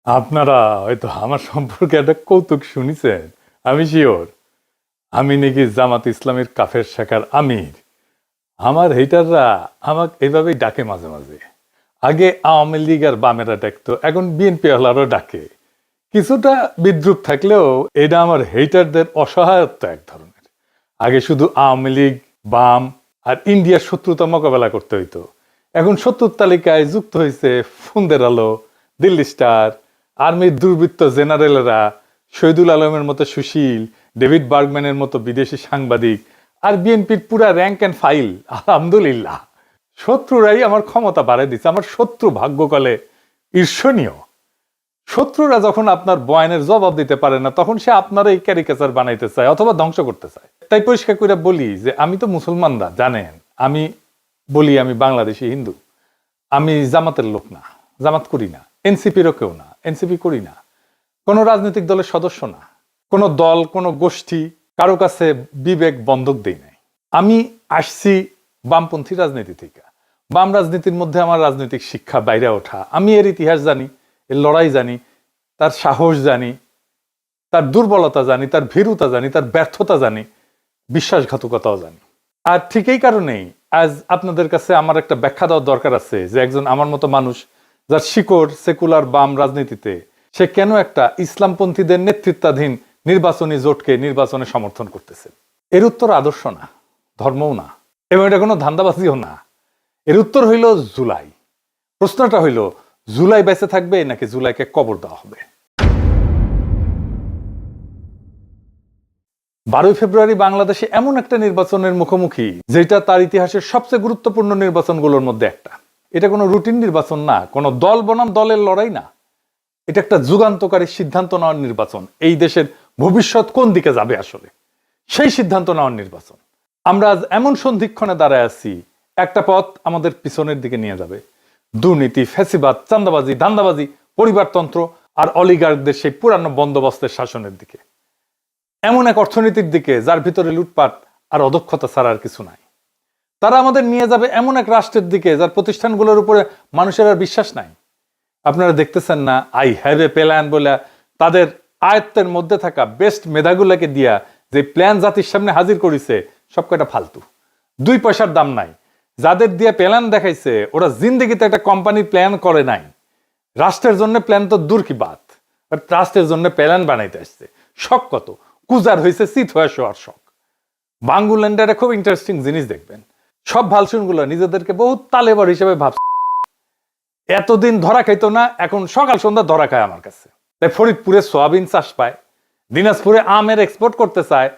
আপনারা হয়তো আমার সম্পর্কে একটা কৌতুক শুনেছেন। আমি শিওর আমি নাকি জামাত ইসলামের কাফের শাখার আমির। আমার হেটাররা আমাকে এভাবেই ডাকে মাঝে মাঝে। আগে আওয়ামী লীগ আর বামেরা ডাকতো, এখন বিএনপি ওয়ালারও ডাকে। কিছুটা বিদ্রুপ থাকলেও এটা আমার হেটারদের অসহায়ত্ব এক ধরনের। আগে শুধু আওয়ামী লীগ, বাম আর ইন্ডিয়ার শত্রুতা মোকাবেলা করতে হইতো। এখন শত্রুর তালিকায় যুক্ত হয়েছে ফোনদের আলো, দিল্লি স্টার, আর্মির দুর্বৃত্ত জেনারেলরা, শহীদুল আলমের মতো সুশীল, ডেভিড বার্গম্যানের মতো বিদেশি সাংবাদিক, আর বিএনপির পুরা র্যাঙ্ক অ্যান্ড ফাইল। আলহামদুলিল্লাহ, শত্রুরাই আমার ক্ষমতা বাড়াই দিচ্ছে। আমার শত্রু ভাগ্যকালে ঈর্ষণীয়। শত্রুরা যখন আপনার বয়ানের জবাব দিতে পারে না, তখন সে আপনার এই ক্যারিকেচার বানাইতে চায় অথবা ধ্বংস করতে চায়। তাই পরিষ্কার করে বলি যে আমি তো মুসলমানরা জানেন, আমি বলি আমি বাংলাদেশি হিন্দু। আমি জামাতের লোক না, জামাত করি না, এনসিপিরও কেউ না, এনসিপি করি না, কোনো রাজনৈতিক দলের সদস্য না, কোনো দল, কোনো গোষ্ঠী, কারো কাছে বিবেক বন্ধক দেই নাই। আমি আসছি বামপন্থী রাজনীতি থেকে। বাম রাজনীতির মধ্যে আমার রাজনৈতিক শিক্ষা বাইরে ওঠা। আমি এর ইতিহাস জানি, এর লড়াই জানি, তার সাহস জানি, তার দুর্বলতা জানি, তার ভীরুতা জানি, তার ব্যর্থতা জানি, বিশ্বাসঘাতকতাও জানি। আর ঠিক এই কারণেই আজ আপনাদের কাছে আমার একটা ব্যাখ্যা দেওয়ার দরকার আছে যে একজন আমার মতো মানুষ, যার শিকড় সেকুলার বাম রাজনীতিতে, সে কেন একটা ইসলামপন্থীদের নেতৃত্বাধীন নির্বাচনী জোটকে নির্বাচনে সমর্থন করতেছে। এর উত্তর আদর্শ না, ধর্মও না, এবং এটা কোনো ধান্দাবাজিও না। এর উত্তর হইল জুলাই। প্রশ্নটা হইল, জুলাই বেঁচে থাকবে নাকি জুলাইকে কবর দেওয়া হবে? 12 ফেব্রুয়ারি বাংলাদেশে এমন একটা নির্বাচনের মুখোমুখি, যেটা তার ইতিহাসের সবচেয়ে গুরুত্বপূর্ণ নির্বাচনগুলোর মধ্যে একটা। এটা কোনো রুটিন নির্বাচন না, কোনো দল বনাম দলের লড়াই না। এটা একটা যুগান্তকারী সিদ্ধান্ত নেওয়ার নির্বাচন। এই দেশের ভবিষ্যৎ কোন দিকে যাবে আসলে, সেই সিদ্ধান্ত নেওয়ার নির্বাচন। আমরা আজ এমন সন্ধিক্ষণে দাঁড়ায় আছি, একটা পথ আমাদের পিছনের দিকে নিয়ে যাবে। দুর্নীতি, ফ্যাসিবাদ, চাঁদাবাজি, ধান্দাবাজি, পরিবারতন্ত্র আর অলিগার্কদের সেই পুরানো বন্দোবস্তের শাসনের দিকে। এমন এক অর্থনীতির দিকে যার ভিতরে লুটপাট আর অদক্ষতা ছাড়া আর কিছু নাই। তারা আমাদের নিয়ে যাবে এমন এক রাষ্ট্রের দিকে যার প্রতিষ্ঠানগুলোর উপরে মানুষের আর বিশ্বাস নাই। আপনারা দেখতেছেন না, আই হ্যাভ এ প্ল্যান বলে তাদের আয়ত্তের মধ্যে থাকা বেস্ট মেধাগুলোকে দিয়া যে প্ল্যান জাতির সামনে হাজির করেছে, সব কয়টা ফালতু, 2 পয়সার দাম নাই। যাদের দিয়ে প্ল্যান দেখাইছে, ওরা জিন্দেগিতে একটা কোম্পানির প্ল্যান করে নাই। রাষ্ট্রের জন্য প্ল্যান তো দূর কি বাত, রাষ্ট্রের জন্য প্ল্যান বানাইতে আসছে। শখ কত কুজার হয়েছে, চিত হয়ে শোয়ার শখ। বাঙ্গুল্যান্ডের খুব ইন্টারেস্টিং জিনিস দেখবেন, সব ভালসুনগুলো নিজেদেরকে বহুত তালেবর হিসেবে ভাবছে। এতদিন ধরা খাইতো না, এখন সকাল সন্ধ্যা ধরা খায় আমার কাছে। তাই ফরিদপুরে সোয়াবিন চাষ পায়, দিনাজপুরে আমের এক্সপোর্ট করতে চায়,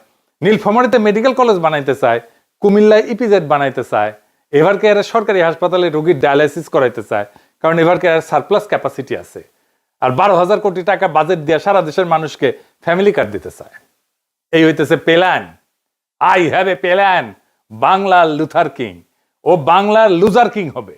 নীলফামারীতে মেডিকেল কলেজ বানাইতে চায়, কুমিল্লায় ইপিজেড বানাইতে চায়, এবারকে এরা সরকারি হাসপাতালে রোগীর ডায়ালাইসিস করাইতে চায়, কারণ এবারকে এর সারপ্লাস ক্যাপাসিটি আছে। আর 12,000 কোটি টাকা বাজেট দিয়ে সারা দেশের মানুষকে ফ্যামিলি কার্ড দিতে চায়। এই হইতেছে plan. I have a plan. বাংলার লুথার কিং ও বাংলার লুজার কিং হবে।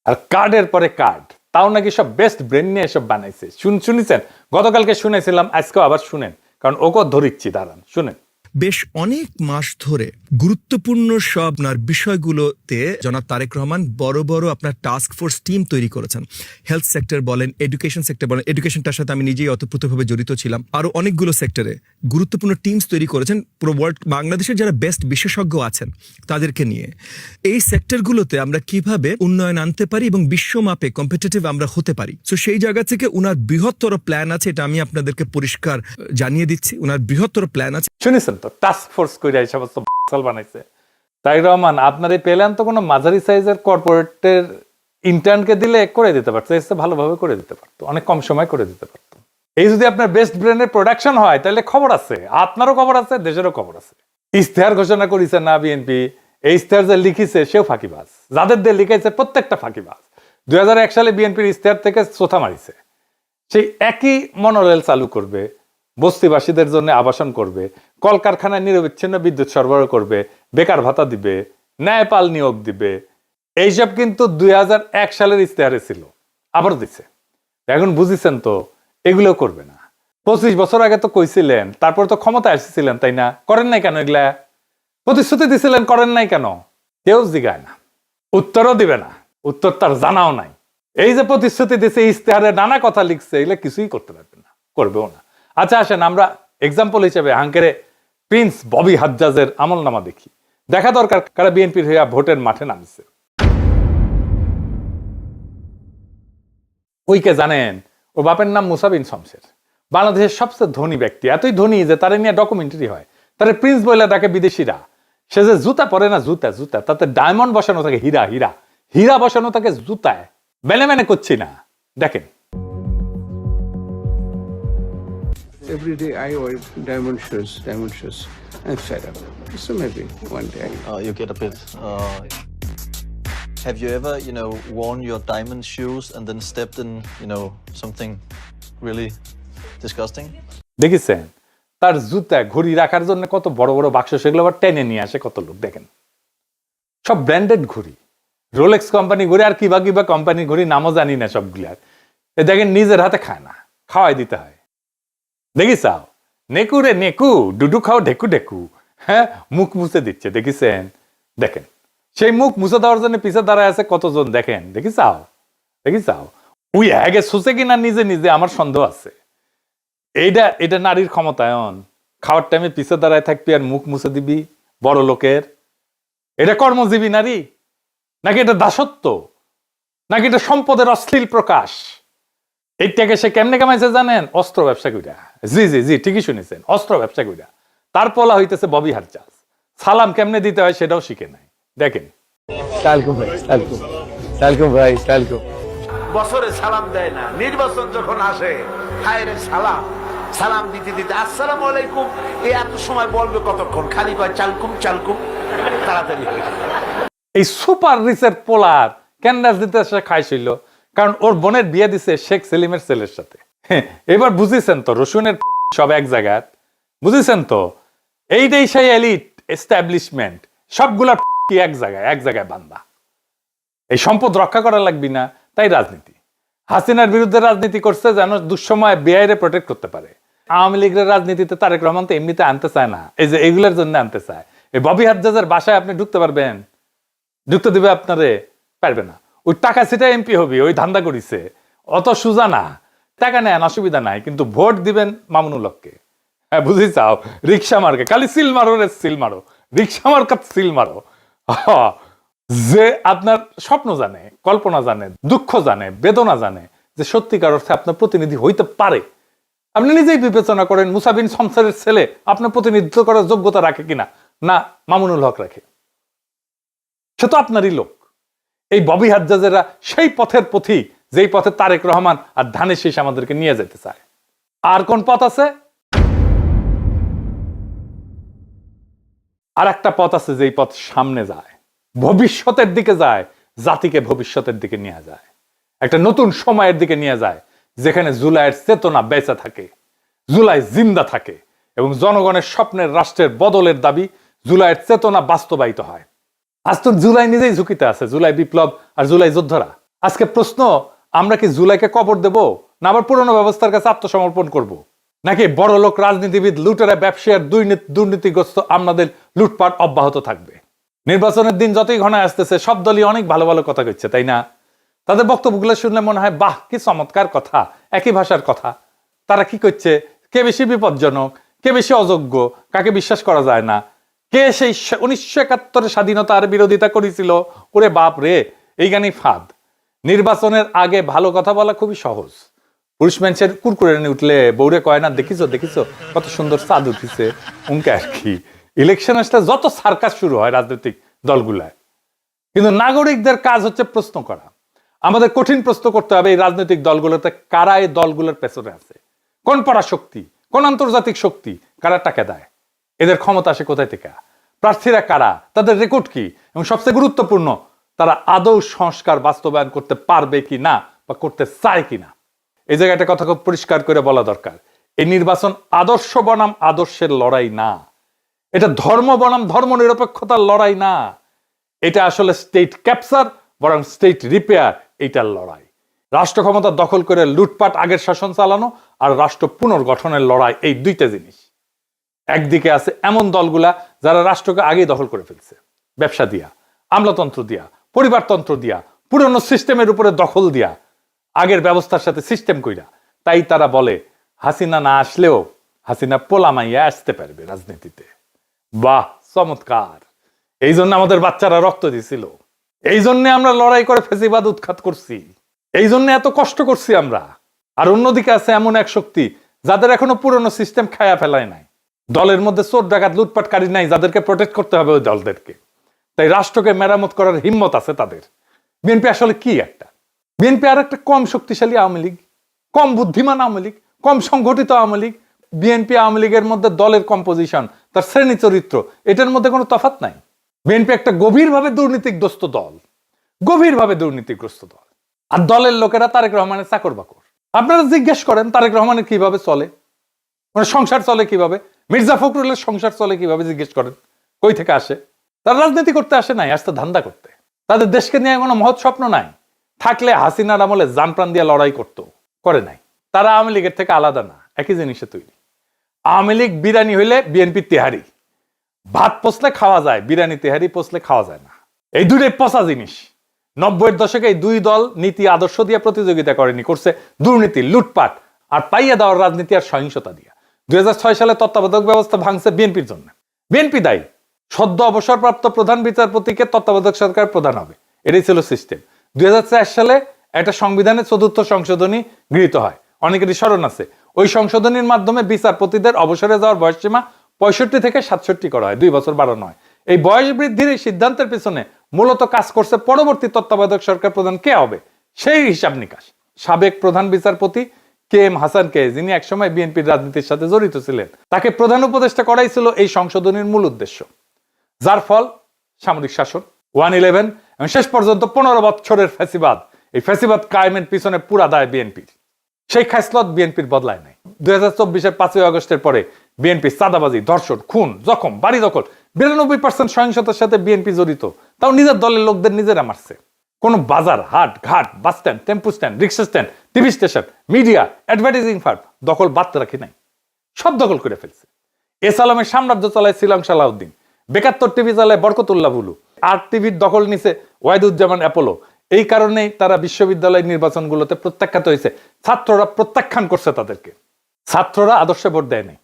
আর কার্ডের পরে কার্ড, তাও নাকি সব বেস্ট ব্রেন নিয়ে এসব বানাইছে। শুনেছেন, গতকালকে শুনেছিলাম, আজকেও আবার শুনেন, কারণ ওকে ধরিচ্ছি, দাঁড়ান শুনেন। বেশ অনেক মাস ধরে গুরুত্বপূর্ণ সব আপনার বিষয়গুলোতে জনাব তারেক রহমান বড় বড় আপনার টাস্ক ফোর্স টিম তৈরি করেছেন। হেলথ সেক্টর বলেন, এডুকেশন সেক্টর বলেন, এডুকেশনটার সাথে আমি নিজেই অতপ্রতভাবে জড়িত ছিলাম। আরো অনেকগুলো সেক্টরে গুরুত্বপূর্ণ টিমস তৈরি করেছেন পুরো ওয়ার্ল্ড, বাংলাদেশের যারা বেস্ট বিশেষজ্ঞ আছেন তাদেরকে নিয়ে। এই সেক্টরগুলোতে আমরা কিভাবে উন্নয়ন আনতে পারি এবং বিশ্বমাপে কম্পিটিটিভ আমরা হতে পারি, তো সেই জায়গা থেকে উনার বৃহত্তর প্ল্যান আছে। এটা আমি আপনাদেরকে পরিষ্কার জানিয়ে দিচ্ছি, উনার বৃহত্তর প্ল্যান আছে। শুনেছেন তো, টাস্ক ফোর্স করে এই সমস্ত বানাইছে। তারেক রহমান, আপনার এই প্ল্যান তো কোনো মাঝারি সাইজের কর্পোরেটের ইন্টার্নকে দিলে করে দিতে পারতো, এসে ভালোভাবে করে দিতে পারতো, অনেক কম সময় করে দিতে পারতো। এই যদি আপনার বেস্ট ব্র্যান্ডের প্রোডাকশন হয়, তাহলে খবর আছে, আপনারও খবর আছে, দেশেরও খবর আছে। ইশতেহার ঘোষণা করেছে না বিএনপি, এই ইশতেহার যে লিখিছে সেও ফাঁকিবাজ, যাদের দিয়ে লিখাইছে প্রত্যেকটা ফাঁকিবাজ। 2001 সালে বিএনপির ইশতেহার থেকে চোথা মারিছে। সেই একই মনোরেল চালু করবে, বস্তিবাসীদের জন্য আবাসন করবে, কলকারখানায় নিরবিচ্ছিন্ন বিদ্যুৎ সরবরাহ করবে, বেকার ভাতা দিবে, ন্যায়পাল নিয়োগ দিবে। এইসব কিন্তু 2001 সালের ইশতেহারে ছিল, আবার দিচ্ছে। এখন বুঝিছেন তো, এগুলো করবে না। 25 বছর আগে তো কইছিলেন, তারপর তো ক্ষমতায় এসেছিলেন, তাই না? করেন নাই কেন এগুলা? প্রতিশ্রুতি দিছিলেন, করেন নাই কেন? কেউ জিগায় না, উত্তরও দিবে না, উত্তর তার জানাও নাই। এই যে প্রতিশ্রুতি দিচ্ছে, ইশতেহারে নানা কথা লিখছে, এগুলো কিছুই করতে পারবে না, করবেও না। আচ্ছা আসেন আমরা এক্সাম্পল হিসেবে হাঙ্গেরে প্রিন্স ববি হাজ্জাজের আমলনামা দেখি। দেখা দরকার কারা বিএনপির হইয়া ভোটের মাঠে নামছে। ওইকে জানেন, ও বাপের নাম মুসা বিন শমসের, বাংলাদেশের সবচেয়ে ধনী ব্যক্তি, এতই ধনী যে তারা নিয়ে ডকুমেন্টারি হয়, তারা প্রিন্স বলে ডাকে বিদেশিরা। সে যে জুতা পরে না, জুতা জুতা, তাতে ডায়মন্ড বসানো থাকে, হীরা হীরা হীরা বসানো থাকে জুতায়। মেনে মেনে করছি না, দেখেন। Every day I wear diamond shoes, diamond shoes. I'm fed up. So maybe one day. You get a bit. Have you ever, worn your diamond shoes and then stepped in, something really disgusting? দেখেছেন তার জুতা ঘড়ি রাখার জন্য কত বড় বড় বাক্স, সেগুলো আবার টেনে নিয়ে আসে কত লোক। দেখেন সব ব্র্যান্ডেড ঘড়ি, রোলেক্স কোম্পানি ঘড়ি, আর কিবা কিবা কোম্পানির ঘড়ি, নামও জানি না সবগুলার। দেখেন নিজের হাতে খায় না, খাওয়াই দিতে হয়। দেখি চাও নেকু রে নেকু, ডুডু খাও ঢেকু ঢেকু, হ্যাঁ মুখ মুছে দিচ্ছে, দেখেছেন? দেখেন সেই মুখ মুছে দেওয়ার জন্য পিছে দাঁড়ায় আছে কতজন, দেখেন দেখি চাও, দেখি চাও। উই আগে সুসে কিনা নিজে নিজে, আমার সন্দেহ আছে। এটা নারীর ক্ষমতায়ন। খাওয়ার টাইমে পিছে দাঁড়ায় থাকবি আর মুখ মুছে দিবি বড় লোকের। এটা কর্মজীবী নারী নাকি এটা দাসত্ব, নাকি এটা সম্পদের অশ্লীল প্রকাশ? এইটাকে সে কেমনে কামাইছে জানেন? অস্ত্র ব্যবসা কইরা। জি জি জি ঠিকই শুনেছেন, অস্ত্র ব্যবসা কইরা। তার পলা হইতেছে ববি হাজ্জাজ। সালাম কেমনে দিতে হয় সেটাও শিখে নাই, দেখেন। সালকুম ভাই, সালকুম সালকুম ভাই, সালকুম। বছরে সালাম দেয় না, নির্বাচন যখন আসে হায় রে সালাম, সালাম দিতে দিতে আসসালামু আলাইকুম, এত সময় বলবে কতক্ষণ, খালি কয় চালকুম চালকুম, তাড়াতাড়ি হয়ে যায়। এই সুপার রিচের পোলার কেন রাজনীতি সে খাইছিল? কারণ ওর বোনের বিয়ে দিছে শেখ সেলিমের ছেলের সাথে। এবার বুঝেছেন তো রসুনের সব এক জায়গায়, বুঝেছেন তো? এইটাই সেই এলিট এস্টাবলিশমেন্ট, সবগুলা কি এক জায়গায় বান্দা। এই সম্পদ রক্ষা করা লাগবি না, তাই রাজনীতি। হাসিনার বিরুদ্ধে রাজনীতি করছে যেন দুঃসময় বেআইরে প্রোটেক্ট করতে পারে। আওয়ামী লীগের রাজনীতিতে তারেক রহমান তো এমনিতে আনতে চায় না, এই যে এগুলোর জন্য আনতে চায়। এই ববি হাজ্জাজের বাসায় আপনি ঢুকতে পারবেন? ঢুকতে দিবে আপনারে? পারবে না। ওই টাকা সেটা এমপি হবি, ওই ধান্দা করিছে, অত সুজা না। টাকা নেন, অসুবিধা নাই, কিন্তু ভোট দিবেন মামুনুল হককে। হ্যাঁ বুঝি চাও, রিক্সা মার্কে খালি সিল মারো রে সিল মারো, রিক্সা মার্কাত সিল মারো। যে আপনার স্বপ্ন জানে, কল্পনা জানে, দুঃখ জানে, বেদনা জানে, যে সত্যিকার অর্থে আপনার প্রতিনিধি হইতে পারে। আপনি নিজেই বিবেচনা করেন মুসা বিন শমসেরের ছেলে আপনার প্রতিনিধিত্ব করার যোগ্যতা রাখে কিনা, না মামুনুল হক রাখে? সে তো আপনারই লোক। এই ববি হাজ্জাজেরা সেই পথের পথিক, যেই পথে তারেক রহমান আর ধানের শীষ আমাদেরকে নিয়ে যেতে চায়। আর কোন পথ আছে? আর একটা পথ আছে, যেই পথ সামনে যায়, ভবিষ্যতের দিকে যায়, জাতিকে ভবিষ্যতের দিকে নিয়ে যায়, একটা নতুন সময়ের দিকে নিয়ে যায়, যেখানে জুলাইয়ের চেতনা বেঁচে থাকে, জুলাই জিন্দা থাকে, এবং জনগণের স্বপ্নের রাষ্ট্রের বদলের দাবি জুলাইয়ের চেতনা বাস্তবায়িত হয়। আজ তো জুলাই নিজেই ঝুঁকিতে আছে, জুলাই বিপ্লব আর জুলাই যোদ্ধারা। আজকে প্রশ্ন, আমরা কি জুলাইকে কবর দেব, না আবার পুরনো ব্যবস্থার কাছে আত্মসমর্পণ করব? নাকি বড় লোক রাজনীতিবিদ, লুটেরা, ব্যবসায়ীর দুর্নীতিগ্রস্ত আমাদের লুটপাট অব্যাহত থাকবে? নির্বাচনের দিন যতই ঘনায় আসতেছে, সব দলই অনেক ভালো ভালো কথা কইছে, তাই না? তাদের বক্তব্যগুলো শুনলে মনে হয় বাহ কি চমৎকার কথা, একই ভাষার কথা। তারা কি করছে, কে বেশি বিপজ্জনক, কে বেশি অযোগ্য, কাকে বিশ্বাস করা যায় না, কে সেই 1971 স্বাধীনতার বিরোধিতা করেছিল, ওরে বাপ রে, এই গানই ফাঁদ। নির্বাচনের আগে ভালো কথা বলা খুবই সহজ। পুরুষ মানুষের কুরকুরে নিয়ে উঠলে বউরে কয় না, দেখিছো দেখিছো কত সুন্দর চাঁদ উঠিছে, উনকে আর কি। ইলেকশন আসলে যত সার্কাস শুরু হয় রাজনৈতিক দলগুলায়, কিন্তু নাগরিকদের কাজ হচ্ছে প্রশ্ন করা। আমাদের কঠিন প্রশ্ন করতে হবে এই রাজনৈতিক দলগুলোতে কারা এই দলগুলোর পেছনে আছে, কোন পরাশক্তি, কোন আন্তর্জাতিক শক্তি, কারা টাকা দেয়, এদের ক্ষমতা আসে কোথায় থেকে, প্রার্থীরা কারা, তাদের রেকর্ড কি, এবং সবচেয়ে গুরুত্বপূর্ণ তারা আদৌ সংস্কার বাস্তবায়ন করতে পারবে কি না বা করতে চায় কিনা। এই জায়গাটা কথা খুব পরিষ্কার করে বলা দরকার। এই নির্বাচন আদর্শ বনাম আদর্শের লড়াই না, এটা ধর্ম বনাম ধর্ম নিরপেক্ষতার লড়াই না, এটা আসলে স্টেট ক্যাপচার বরং স্টেট রিপেয়ার, এইটার লড়াই। রাষ্ট্র ক্ষমতা দখল করে লুটপাট আগের শাসন চালানো আর রাষ্ট্র পুনর্গঠনের লড়াই, এই দুইটা জিনিস। একদিকে আছে এমন দলগুলা যারা রাষ্ট্রকে আগেই দখল করে ফেলছে, ব্যবসা দিয়া, আমলাতন্ত্র দিয়া, পরিবারতন্ত্র দিয়া, পুরনো সিস্টেমের উপরে দখল দিয়া, আগের ব্যবস্থার সাথে সিস্টেম কইরা। তাই তারা বলে হাসিনা না আসলেও হাসিনা পোলামাইয়া আসতে পারবে রাজনীতিতে। বাহ, চমৎকার। এই জন্য আমাদের বাচ্চারা রক্ত দিছিল, এই জন্য আমরা লড়াই করে ফেসিবাদ উৎখাত করছি, এই জন্য এত কষ্ট করছি আমরা। আর অন্যদিকে আছে এমন এক শক্তি যাদের এখনো পুরনো সিস্টেম খায়া ফেলায় নাই। দলের মধ্যে চোর ডাকাত লুটপাটকারী নাই যাদেরকে প্রোটেক্ট করতে হবে ওই দলদেরকে। তাই রাষ্ট্রকে মেরামত করার হিম্মত আছে তাদের। বিএনপি আসলে কি একটা? বিএনপি আর একটা কম শক্তিশালী আওয়ামী লীগ, কম বুদ্ধিমান আওয়ামী লীগ, কম সংগঠিত আওয়ামী লীগ। বিএনপি আওয়ামী লীগের মধ্যে দলের কম্পোজিশন, তার শ্রেণী চরিত্র, এটার মধ্যে কোনো তফাৎ নাই। বিএনপি একটা গভীরভাবে দুর্নীতিগ্রস্ত দল, গভীরভাবে দুর্নীতিগ্রস্ত দল। আর দলের লোকেরা তারেক রহমানের চাকর বাকর। আপনারা জিজ্ঞেস করেন তারেক রহমানের কিভাবে চলে, মানে সংসার চলে কিভাবে, মির্জা ফখরুলের সংসার চলে কিভাবে জিজ্ঞেস করেন। কই থেকে আসে? তারা রাজনীতি করতে আসে নাই, আসতে ধান্দা করতে। তাদের দেশকে নিয়ে কোনো মহৎ স্বপ্ন নাই। থাকলে হাসিনার আমলে জান প্রাণ দিয়ে লড়াই করতো, করে নাই। তারা আওয়ামী লীগের থেকে আলাদা না, একই জিনিসে তৈরি। আওয়ামী লীগ বিরিয়ানি হইলে বিএনপি তেহারি। ভাত পচলে খাওয়া যায়, বিরিয়ানি তেহারি পচলে খাওয়া যায় না। এই দুটোই পচা জিনিস। 90-এর দশকে এই দুই দল নীতি আদর্শ দিয়ে প্রতিযোগিতা করেনি, করছে দুর্নীতি, লুটপাট আর পাইয়া দেওয়ার রাজনীতি আর সহিংসতা দিয়া। 2006 সালে তত্ত্বাবধায়ক ব্যবস্থা ভাঙছে বিএনপির জন্য। বিএনপি দায়ী। সদ্য অবসরপ্রাপ্ত প্রধান বিচারপতিকে তত্ত্বাবধায়ক সরকার প্রধান হবে, এটাই ছিল সিস্টেম। 2004 সালে একটা সংবিধানের 4র্থ সংশোধনী গৃহীত হয়, অনেকেরই স্মরণ আছে। ওই সংশোধনীর মাধ্যমে বিচারপতিদের অবসরে যাওয়ার বয়সসীমা 65 থেকে 67 করা হয়, 2 বছর বাড়ানো হয়। এই বয়স বৃদ্ধির এই সিদ্ধান্তের পিছনে মূলত কাজ করছে পরবর্তী তত্ত্বাবধায়ক সরকার প্রধান কে হবে সেই হিসাব নিকাশ। সাবেক প্রধান বিচারপতি KM হাসানকে, যিনি একসময় বিএনপির রাজনীতির সাথে জড়িত ছিলেন, তাকে প্রধান উপদেষ্টা করাই ছিল এই সংশোধনীর মূল উদ্দেশ্য। যার ফল সামরিক শাসন, 1/11 এবং শেষ পর্যন্ত 15 বছরের ফ্যাসিবাদ। এই ফ্যাসিবাদ কায়েমের পিছনে পুরা দায় বিএনপির। সেই খাসলত বিএনপির বদলায় নাই। 2024-এর 5ই আগস্টের পরে বিএনপি চাঁদাবাজি, ধর্ষণ, খুন, জখম, বাড়ি দখল, 92% সহিংসতার সাথে বিএনপি জড়িত। তাও নিজের দলের লোকদের নিজেরা মারছে। কোন বাজার, হাট, ঘাট, bus stand, tempo stand, rickshaw stand, TV station, media, advertising firm দখল বাদ রাখি নাই, সব দখল করে ফেলছে। এসালামের সাম্রাজ্য চালায় শ্রীলং সালাউদ্দিন, 72 টিভি চালায় বরকতুল্লাহ বুলু, 8 টিভির দখল নিছে ওয়াহিদুজ্জামান অ্যাপোলো। এই কারণেই তারা বিশ্ববিদ্যালয় নির্বাচনগুলোতে প্রত্যাখ্যাত হয়েছে। ছাত্ররা প্রত্যাখ্যান করছে তাদেরকে। ছাত্ররা আদর্শে ভোট দেয় নাই,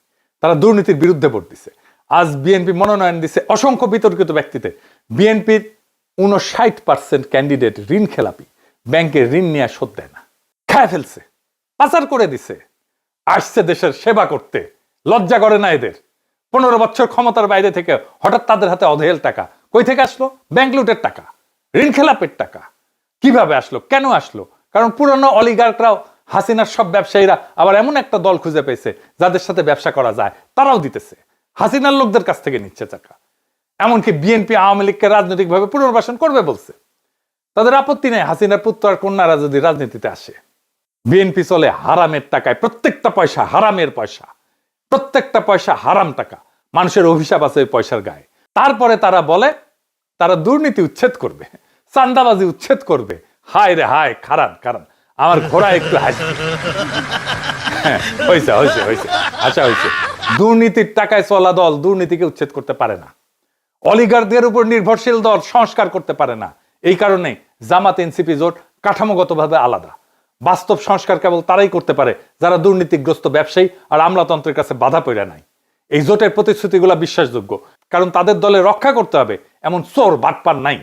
তারা দুর্নীতির বিরুদ্ধে ভোট দিছে। আজ বিএনপি মনোনয়ন দিছে অসংখ্য বিতর্কিত ব্যক্তিতে। বিএনপির 59% ক্যান্ডিডেট ঋণ খেলাপি, ব্যাংকের ঋণ নিয়ে শোধ দেয় না, খায় ফেলছে, পাচার করে দিছে। আসছে দেশের সেবা করতে, লজ্জা করে না এদের। 15 বছর ক্ষমতার বাইরে থেকে হঠাৎ তাদের হাতে অধেল টাকা কই থেকে আসলো? ব্যাংক লুটের টাকা, ঋণ খেলাপের টাকা। কিভাবে আসলো, কেন আসলো? কারণ পুরনো অলিগার্করাও, হাসিনার সব ব্যবসায়ীরা আবার এমন একটা দল খুঁজে পেয়েছে যাদের সাথে ব্যবসা করা যায়, তারাও দিতেছে। হাসিনার লোকদের কাছ থেকে নিচ্ছে টাকা। এমনকি বিএনপি আওয়ামী লীগকে রাজনৈতিকভাবে পুনর্বাসন করবে বলছে। তাদের আপত্তি নেই হাসিনার পুত্র আর কন্যারা যদি রাজনীতিতে আসে। বিএনপি চলে হারামের টাকায়, প্রত্যেকটা পয়সা হারামের পয়সা, প্রত্যেকটা পয়সা হারাম টাকা। মানুষের অভিশাপ আছে ওই পয়সার গায়ে। তারপরে তারা বলে তারা দুর্নীতি উচ্ছেদ করবে, চান্দাবাজি উচ্ছেদ করবে। হায় রে হায়, খারান খারান, আমার ঘোড়া একটু হাসি। হয়েছে হয়েছে হয়েছে, আচ্ছা হয়েছে। দুর্নীতির টাকায় চলা দল দুর্নীতিকে উচ্ছেদ করতে পারে না। অলিগারদের উপর নির্ভরশীল দল সংস্কার করতে পারে না। এই কারণে জামাত এনসিপি জোট কাঠামোগতভাবে আলাদা। বাস্তব সংস্কার কেবল তারাই করতে পারে যারা দুর্নীতিগ্রস্ত ব্যবসায়ী আর আমলাতন্ত্রের কাছে বাধা পড়ে নাই। এই জোটের প্রতিশ্রুতিগুলো বিশ্বাসযোগ্য, কারণ তাদের দলে রক্ষা করতে হবে এমন চোর বাটপার নাই,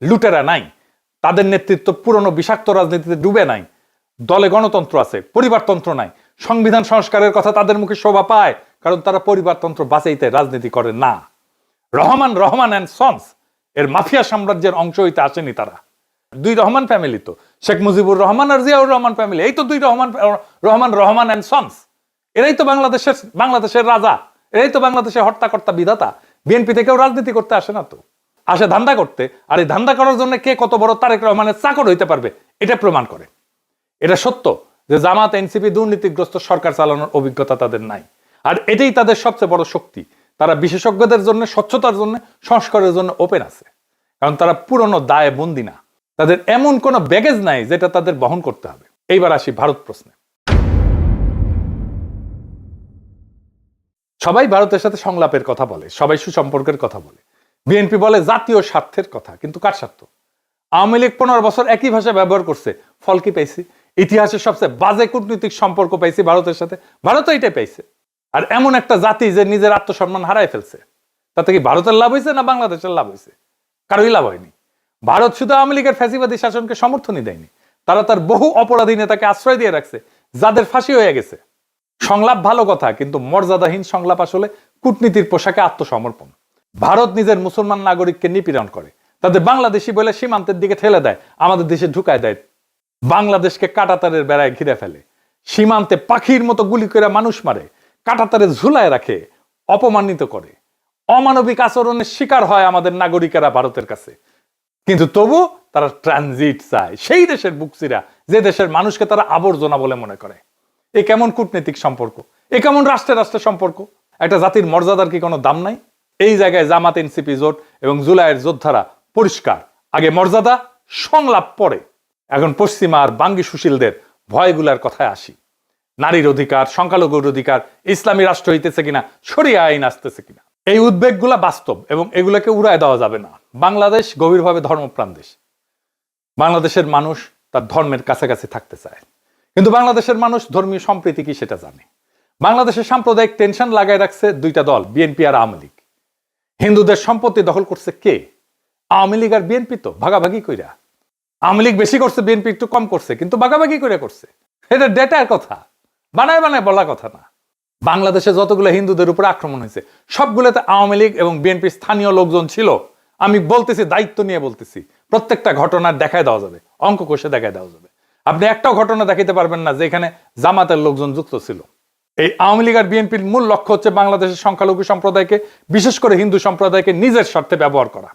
লুটেরা নাই। তাদের নেতৃত্ব পুরনো বিষাক্ত রাজনীতিতে ডুবে নাই। দলে গণতন্ত্র আছে, পরিবারতন্ত্র নাই। সংবিধান সংস্কারের কথা তাদের মুখে শোভা পায়, কারণ তারা পরিবারতন্ত্র বাঁচাইতে রাজনীতি করে না। রহমান অ্যান্ড সন্স এর মাফিয়া সাম্রাজ্যের অংশ হইতে আসেনি তারা। 2 রহমান ফ্যামিলি তো, শেখ মুজিবুর রহমান আর জিয়াউর রহমান ফ্যামিলি, এই তো 2 রহমান অ্যান্ড সন্স। এরাই তো বাংলাদেশের রাজা, এরাই তো বাংলাদেশের হর্তাকর্তা বিধাতা। বিএনপি থেকেও রাজনীতি করতে আসে না তো, আসে ধান্দা করতে। আর এই ধান্দা করার জন্য কে কত বড় তারেক রহমানের চাকর হইতে পারবে এটা প্রমাণ করে। এটা সত্য যে জামাত এনসিপি দুর্নীতিগ্রস্ত সরকার চালানোর অভিজ্ঞতা তাদের নাই। আর এটাই তাদের সবচেয়ে বড় শক্তি। তারা বিশেষজ্ঞদের জন্য, স্বচ্ছতার জন্য, সংস্কারের জন্য ওপেন আছে, কারণ তারা পুরনো দায়ে বন্দী না। তাদের এমন কোনো ব্যাগেজ নাই যেটা তাদের বহন করতে হবে। এইবার আসি ভারত প্রশ্নে। সবাই ভারতের সাথে সংলাপের কথা বলে, সবাই সুসম্পর্কের কথা বলে। বিএনপি বলে জাতীয় স্বার্থের কথা, কিন্তু কার স্বার্থ? আওয়ামী লীগ 15 বছর একই ভাষা ব্যবহার করছে, ফল কি পেয়েছি? ইতিহাসের সবচেয়ে বাজে কূটনৈতিক সম্পর্ক পাইছি ভারতের সাথে, ভারত এটাই পাইছে। আর এমন একটা জাতি যে নিজের আত্মসম্মান হারায় ফেলছে, তাতে কি ভারতের লাভ হয়েছে না বাংলাদেশের লাভ হয়েছে? কারোই লাভ হয়নি। ভারত শুধু আওয়ামী লীগের ফ্যাসিবাদী শাসনকে সমর্থনই দেয়নি, তারা তার বহু অপরাধী নেতাকে আশ্রয় দিয়ে রাখছে, যাদের ফাঁসি হয়ে গেছে। সংলাপ ভালো কথা, কিন্তু মর্যাদাহীন সংলাপ আসলে কূটনীতির পোশাকে আত্মসমর্পণ। ভারত নিজের মুসলমান নাগরিককে নিপীড়ন করে, তাদের বাংলাদেশি বলে সীমান্তের দিকে ঠেলে দেয়, আমাদের দেশে ঢুকায় দেয়, বাংলাদেশকে কাঁটাতারের বেড়ায় ঘিরে ফেলে, সীমান্তে পাখির মতো গুলি করে মানুষ মারে, কাঁটাতারে ঝুলায় রাখে, অপমানিত করে। অমানবিক আচরণের শিকার হয় আমাদের নাগরিকেরা ভারতের কাছে। কিন্তু তবু তারা ট্রানজিট চায় সেই দেশের বুকসিরা, যে দেশের মানুষকে তারা আবর্জনা বলে মনে করে। এ কেমন কূটনৈতিক সম্পর্ক? এ কেমন রাষ্ট্রের রাষ্ট্রের সম্পর্ক? একটা জাতির মর্যাদার কি কোনো দাম নাই? এই জায়গায় জামাত, এনসিপি জোট এবং জুলাইয়ের যোদ্ধারা পরিষ্কার, আগে মর্যাদা, সংলাপ পরে। এখন পশ্চিমা আর বাঙ্গি সুশীলদের ভয়গুলার কথায় আসি। নারীর অধিকার, সংখ্যালঘুর অধিকার, ইসলামী রাষ্ট্র হইতেছে কিনা, শরিয়া আইন আসতেছে কিনা, এই উদ্বেগগুলা বাস্তব এবং এগুলোকে উড়ায় দেওয়া যাবে না। বাংলাদেশ গভীরভাবে ধর্মপ্রাণ দেশ। বাংলাদেশের মানুষ তার ধর্মের কাছাকাছি থাকতে চায়, কিন্তু বাংলাদেশের মানুষ ধর্মীয় সম্প্রীতি কি সেটা জানে। বাংলাদেশের সাম্প্রদায়িক টেনশন লাগায় রাখছে দুইটা দল, বিএনপি আর আওয়ামী লীগ। হিন্দুদের সম্পত্তি দখল করছে কে? আওয়ামী লীগ আর বিএনপি তো ভাগাভাগি কইরা। আওয়ামী লীগ বেশি করছে, বিএনপি একটু কম করছে, কিন্তু ভাগাভাগি করে করছে। এটা ডেটার কথা, বানায় বানায় বলা কথা না। বাংলাদেশে যতগুলো হিন্দুদের উপর আক্রমণ হয়েছে সবগুলোতে আওয়ামী লীগ এবং বিএনপি স্থানীয় লোকজন ছিল। আমি বলতেছি, দায়িত্ব নিয়ে বলতেছি, প্রত্যেকটা ঘটনার দেখায় দেওয়া যাবে, অঙ্ক কষে দেখায় দেওয়া যাবে। আপনি একটাও ঘটনা দেখাইতে পারবেন না যেখানে জামাতের লোকজন যুক্ত ছিল। এই আওয়ামী লীগ আর বিএনপির মূল লক্ষ্য হচ্ছে বাংলাদেশের সংখ্যালঘু সম্প্রদায়কে, বিশেষ করে হিন্দু সম্প্রদায়কে নিজের স্বার্থে ব্যবহার করা,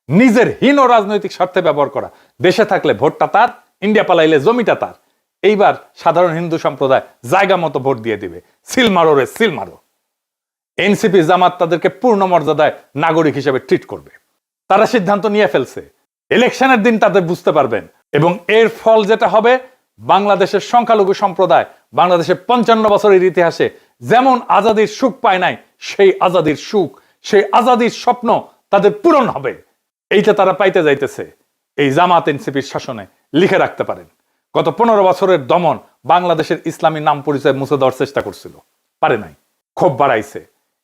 নিজের হীন রাজনৈতিক স্বার্থে ব্যবহার করা। দেশে থাকলে ভোটটা তার, ইন্ডিয়া পালাইলে জমিটা তার। এইবার সাধারণ হিন্দু সম্প্রদায় জায়গা মতো ভোট দিয়ে দিবে, সিল মারো রে সিল মারো। এনসিপি জামাত তাদেরকে পূর্ণ মর্যাদায় নাগরিক হিসেবে ট্রিট করবে। তারা সিদ্ধান্ত নিয়ে ফেলছে, ইলেকশনের দিন তাদের বুঝতে পারবেন। এবং এর ফল যেটা হবে, বাংলাদেশের সংখ্যালঘু সম্প্রদায় বাংলাদেশের 55 বছরের ইতিহাসে যেমন আজাদির সুখ পায় নাই, সেই আজাদির সুখ, সেই আজাদির স্বপ্ন তাদের পূরণ হবে। এইটা তারা পাইতে যাইতেছে এই জামাত এনসিপির শাসনে। লিখে রাখতে পারেন, গত 15 বছরের দমন বাংলাদেশের ইসলামী নাম পরিচয় মুছে দেওয়ার চেষ্টা করছিল, পারে নাই। ক্ষোভ বাড়াইছে,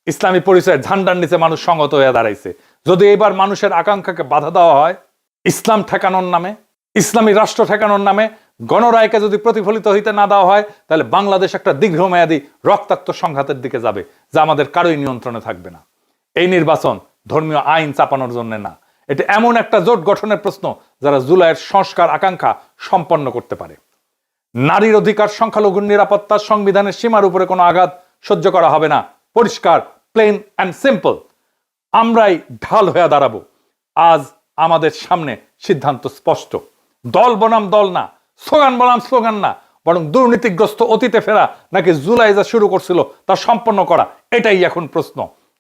ইসলামী পরিচয়ের ঝান্ডার নিচে মানুষ সংগত হয়ে দাঁড়াইছে। যদি এবার মানুষের আকাঙ্ক্ষাকে বাধা দেওয়া হয়, ইসলাম ঠেকানোর নামে, ইসলামী রাষ্ট্র ঠেকানোর নামে গণরায়কে যদি প্রতিফলিত হইতে না দেওয়া হয়, তাহলে বাংলাদেশ একটা দীর্ঘমেয়াদী রক্তাক্ত সংঘাতের দিকে যাবে, যা আমাদের কারোই নিয়ন্ত্রণে থাকবে না। এই নির্বাচন ধর্মীয় আইন চাপানোর জন্য না, এটা এমন একটা জোট গঠনের প্রশ্ন যারা জুলাইয়ের সংস্কার আকাঙ্ক্ষা সম্পন্ন করতে পারে। নারীর অধিকার, সংখ্যালঘুর নিরাপত্তা, সংবিধানের সীমার উপরে কোনো আঘাত সহ্য করা হবে না। পরিষ্কার, প্লেন অ্যান্ড সিম্পল। আমরাই ঢাল হয়ে দাঁড়াবো। আজ আমাদের সামনে সিদ্ধান্ত স্পষ্ট। দল বনাম দল না, স্লোগান বনাম স্লোগান না, বরং দুর্নীতিগ্রস্ত অতীতে ফেরা নাকি জুলাই যা শুরু করছিল তা সম্পন্ন করা, এটাই এখন প্রশ্ন।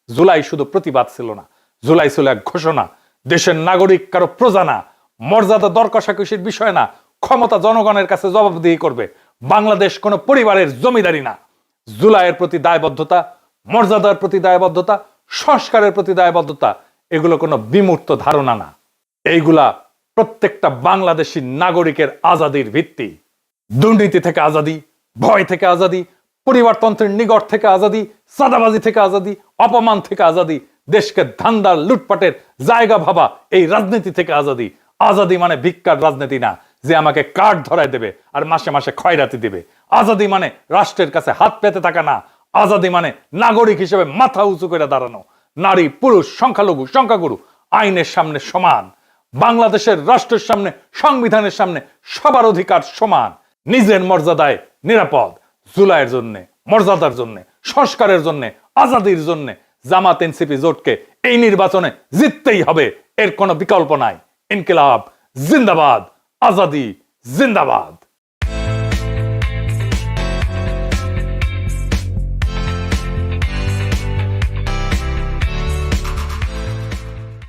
জুলাই শুধু প্রতিবাদ ছিল না, জুলাই ছিল এক ঘোষণা। দেশের নাগরিক কারো প্রজা না, মর্যাদা দর কষাকষির বিষয় না, ক্ষমতা জনগণের কাছে জবাবদিহি করবে। বাংলাদেশ কোনো পরিবারের জমিদারি না। জুলাইয়ের প্রতি দায়বদ্ধতা, মর্যাদার প্রতি দায়বদ্ধতা, সংস্কারের প্রতি দায়বদ্ধতা, এগুলো কোনো বিমূর্ত ধারণা না। এইগুলা প্রত্যেকটা বাংলাদেশী নাগরিকের আজাদির ভিত্তি। দুর্নীতি থেকে আজাদি, ভয় থেকে আজাদি, পরিবারতন্ত্রের নিগড় থেকে আজাদি, চাঁদাবাজি থেকে আজাদি, অপমান থেকে আজাদি, দেশকে ধান্দার লুটপাটের জায়গা ভাবা এই রাজনীতি থেকে আজাদি। আজাদি মানে ভিক্ষার রাজনীতি না, যে আমাকে কার্ড ধরায় দেবে আর মাসে মাসে খয়রাতি দিবে। আজাদি মানে রাষ্ট্রের কাছে হাত পেতে থাকা না। আজাদি মানে নাগরিক হিসেবে মাথা উঁচু করে দাঁড়ানো। নারী, পুরুষ, সংখ্যালঘু, সংখ্যাগুরু আইনের সামনে সমান। বাংলাদেশের রাষ্ট্রের সামনে, সংবিধানের সামনে সবার অধিকার সমান। নিজের মর্যাদায় নিরাপদ। জুলাইয়ের জন্য, মর্যাদার জন্য, সংস্কারের জন্য, আজাদির জন্য জামাত এনসিপি জোটকে এই নির্বাচনে জিততেই হবে, এর কোনো বিকল্প নাই। ইনকিলাব জিন্দাবাদ, আজাদি জিন্দাবাদ।